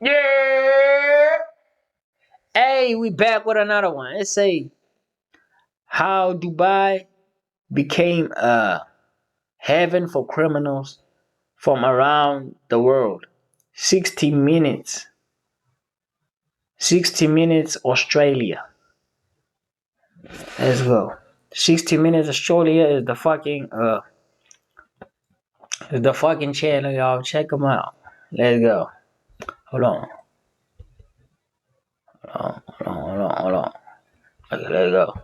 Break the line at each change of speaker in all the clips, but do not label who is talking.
Yeah. Hey, we back with another one. Let's say how Dubai became a heaven for criminals from around the world. 60 minutes. 60 minutes Australia. Let's go. 60 minutes Australia is the fucking channel, y'all. Check them out. Let's go. Hold on. Hold on. Okay, let's go.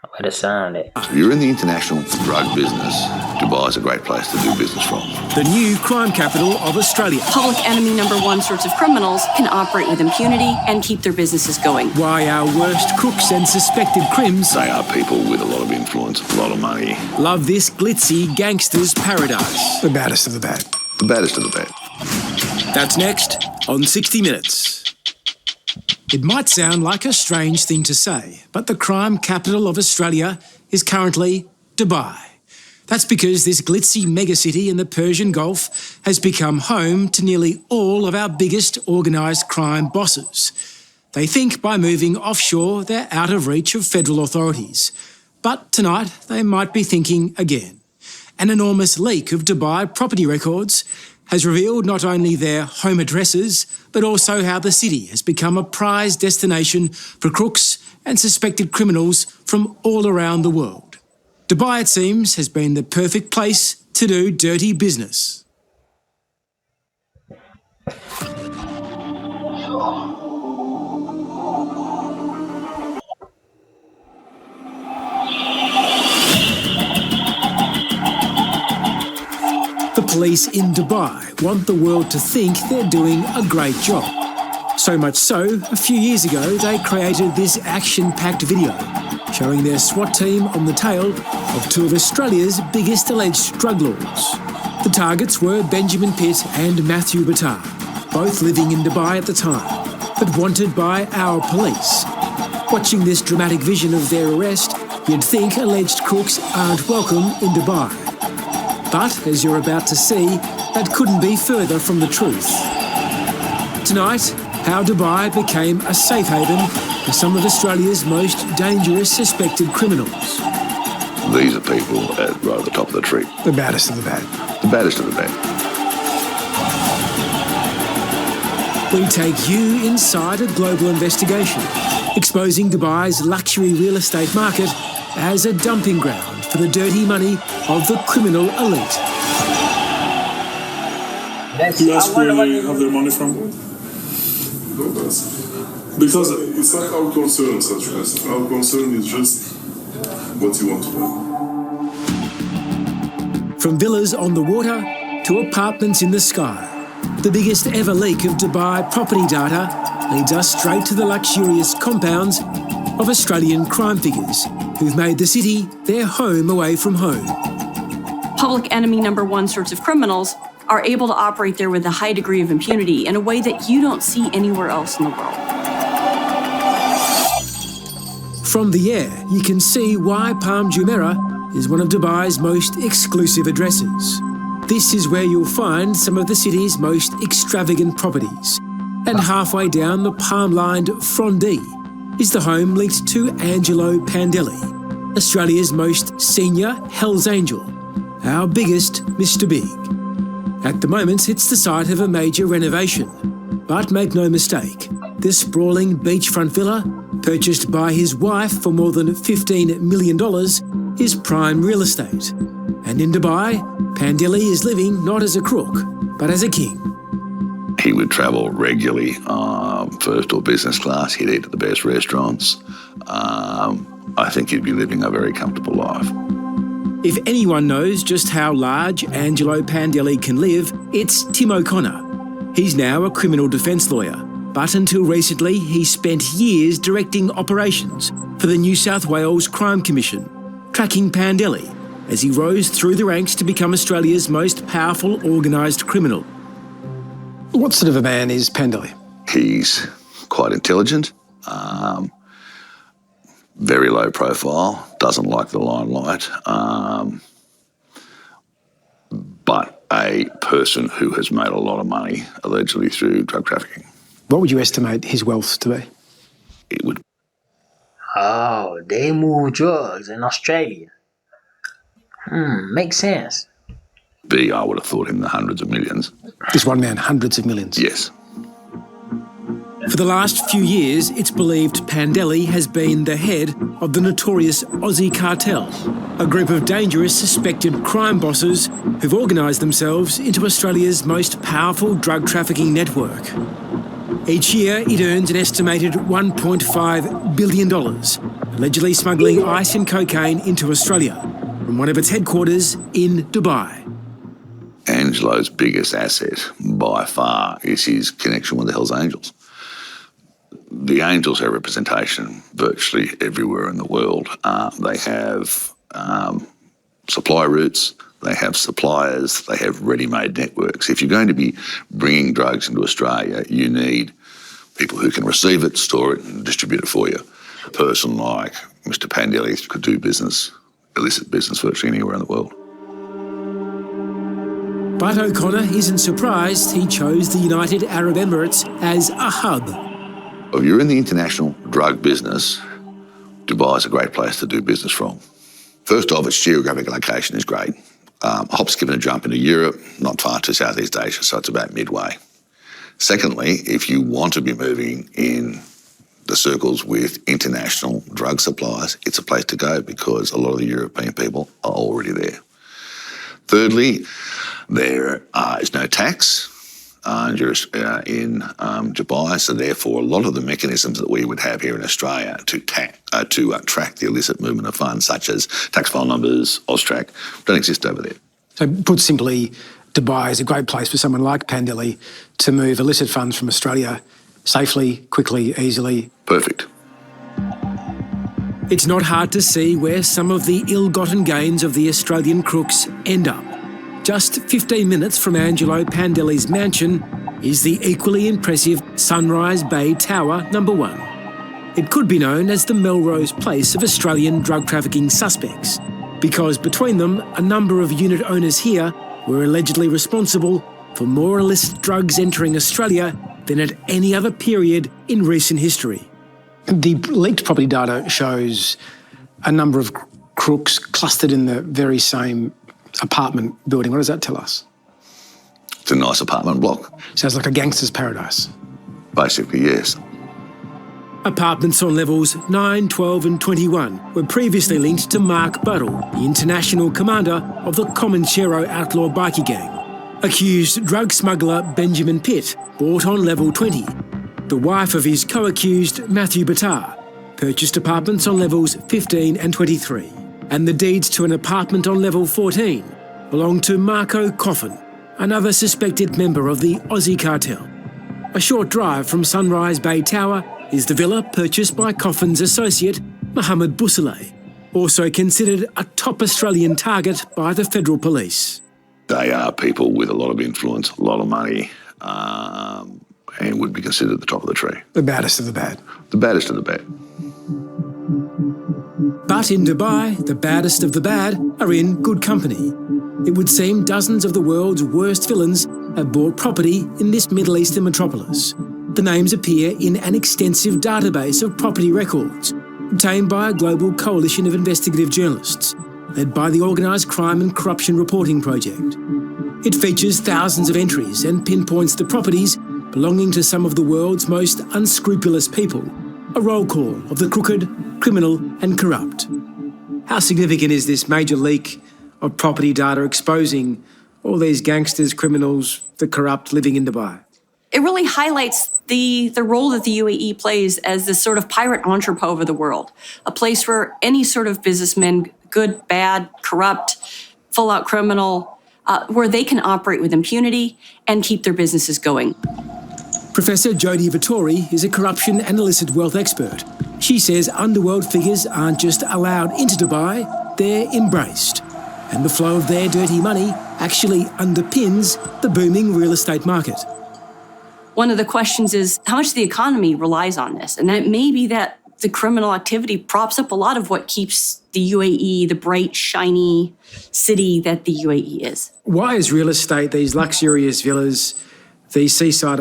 Where the sound at?
If you're in the international drug business, Dubai is a great place to do business from.
The new crime capital of Australia.
Public enemy number one sorts of criminals can operate with impunity and keep their businesses going.
Why our worst crooks and suspected crims.
They are people with a lot of influence, a lot of money.
Love this glitzy gangster's paradise.
The baddest of the bad.
The baddest of the bad.
That's next on 60 Minutes. It might sound like a strange thing to say, but the crime capital of Australia is currently Dubai. That's because this glitzy megacity in the Persian Gulf has become home to nearly all of our biggest organised crime bosses. They think by moving offshore they're out of reach of federal authorities. But tonight they might be thinking again. An enormous leak of Dubai property records has revealed not only their home addresses, but also how the city has become a prized destination for crooks and suspected criminals from all around the world. Dubai, it seems, has been the perfect place to do dirty business. The police in Dubai want the world to think they're doing a great job. So much so, a few years ago, they created this action-packed video showing their SWAT team on the tail of two of Australia's biggest alleged drug lords. The targets were Benjamin Pitt and Matthew Battar, both living in Dubai at the time, but wanted by our police. Watching this dramatic vision of their arrest, you'd think alleged crooks aren't welcome in Dubai. But, as you're about to see, that couldn't be further from the truth. Tonight, how Dubai became a safe haven for some of Australia's most dangerous suspected criminals.
These are people right at the top of the tree.
The baddest of the bad.
The baddest of the bad.
We take you inside a global investigation, exposing Dubai's luxury real estate market as a dumping ground for the dirty money of the criminal elite.
You ask where they have their money from?
Because it's not our concern, such as our concern is just what you want to know.
From villas on the water to apartments in the sky, the biggest ever leak of Dubai property data leads us straight to the luxurious compounds of Australian crime figures who've made the city their home away from home.
Public enemy number one sorts of criminals are able to operate there with a high degree of impunity in a way that you don't see anywhere else in the world.
From the air, you can see why Palm Jumeirah is one of Dubai's most exclusive addresses. This is where you'll find some of the city's most extravagant properties. And halfway down the palm-lined Frondie is the home linked to Angelo Pandelli, Australia's most senior Hells Angel, our biggest Mr. Big. At the moment, it's the site of a major renovation. But make no mistake, this sprawling beachfront villa, purchased by his wife for more than $15 million, is prime real estate. And in Dubai, Pandelli is living not as a crook, but as a king.
He would travel regularly, first or business class. He'd eat at the best restaurants. I think he'd be living a very comfortable life.
If anyone knows just how large Angelo Pandelli can live, it's Tim O'Connor. He's now a criminal defence lawyer, but until recently he spent years directing operations for the New South Wales Crime Commission, tracking Pandelli as he rose through the ranks to become Australia's most powerful organised criminal.
What sort of a man is Pandelli?
He's quite intelligent, very low profile, doesn't like the limelight, but a person who has made a lot of money, allegedly through drug trafficking.
What would you estimate his wealth to be?
It would
Oh, they move drugs in Australia. Makes sense.
be, I would have thought, in the hundreds of millions.
This one man, hundreds of millions.
Yes.
For the last few years, it's believed Pandeli has been the head of the notorious Aussie Cartel, a group of dangerous suspected crime bosses who've organised themselves into Australia's most powerful drug trafficking network. Each year, it earns an estimated $1.5 billion, allegedly smuggling ice and cocaine into Australia from one of its headquarters in Dubai.
Angelo's biggest asset, by far, is his connection with the Hells Angels. The Angels have representation virtually everywhere in the world. They have supply routes, they have suppliers, they have ready-made networks. If you're going to be bringing drugs into Australia, you need people who can receive it, store it and distribute it for you. A person like Mr. Pandeli could do business, illicit business, virtually anywhere in the world.
But O'Connor isn't surprised he chose the United Arab Emirates as a hub.
If you're in the international drug business, Dubai is a great place to do business from. First off, its geographic location is great. A hop, skip and a jump into Europe, not far to Southeast Asia, so it's about midway. Secondly, if you want to be moving in the circles with international drug suppliers, it's a place to go because a lot of the European people are already there. Thirdly, there is no tax in Dubai, so therefore a lot of the mechanisms that we would have here in Australia to track the illicit movement of funds, such as tax file numbers, AUSTRAC, don't exist over there.
So put simply, Dubai is a great place for someone like Pandeli to move illicit funds from Australia safely, quickly, easily.
Perfect.
It's not hard to see where some of the ill-gotten gains of the Australian crooks end up. Just 15 minutes from Angelo Pandeli's mansion is the equally impressive Sunrise Bay Tower No. 1. It could be known as the Melrose Place of Australian drug trafficking suspects, because between them, a number of unit owners here were allegedly responsible for more illicit drugs entering Australia than at any other period in recent history.
The leaked property data shows a number of crooks clustered in the very same apartment building. What does that tell us?
It's a nice apartment block.
Sounds like a gangster's paradise.
Basically, yes.
Apartments on levels 9, 12 and 21 were previously linked to Mark Buddle, the international commander of the Comanchero outlaw bikie gang. Accused drug smuggler Benjamin Pitt bought on level 20. The wife of his co-accused, Matthew Battar, purchased apartments on levels 15 and 23. And the deeds to an apartment on level 14 belonged to Marco Coffin, another suspected member of the Aussie Cartel. A short drive from Sunrise Bay Tower is the villa purchased by Coffin's associate, Mohammed Bousseleh, also considered a top Australian target by the Federal Police.
They are people with a lot of influence, a lot of money, and would be considered the top of the tree.
The baddest of the bad.
The baddest of the bad.
But in Dubai, the baddest of the bad are in good company. It would seem dozens of the world's worst villains have bought property in this Middle Eastern metropolis. The names appear in an extensive database of property records, obtained by a global coalition of investigative journalists, led by the Organised Crime and Corruption Reporting Project. It features thousands of entries and pinpoints the properties belonging to some of the world's most unscrupulous people, a roll call of the crooked, criminal and corrupt. How significant is this major leak of property data exposing all these gangsters, criminals, the corrupt living in Dubai?
It really highlights the role that the UAE plays as this sort of pirate entrepot of the world, a place where any sort of businessman, good, bad, corrupt, full-out criminal, where they can operate with impunity and keep their businesses going.
Professor Jodie Vittori is a corruption and illicit wealth expert. She says underworld figures aren't just allowed into Dubai, they're embraced. And the flow of their dirty money actually underpins the booming real estate market.
One of the questions is how much the economy relies on this. And it may be that the criminal activity props up a lot of what keeps the UAE the bright, shiny city that the UAE is.
Why is real estate, these luxurious villas, these seaside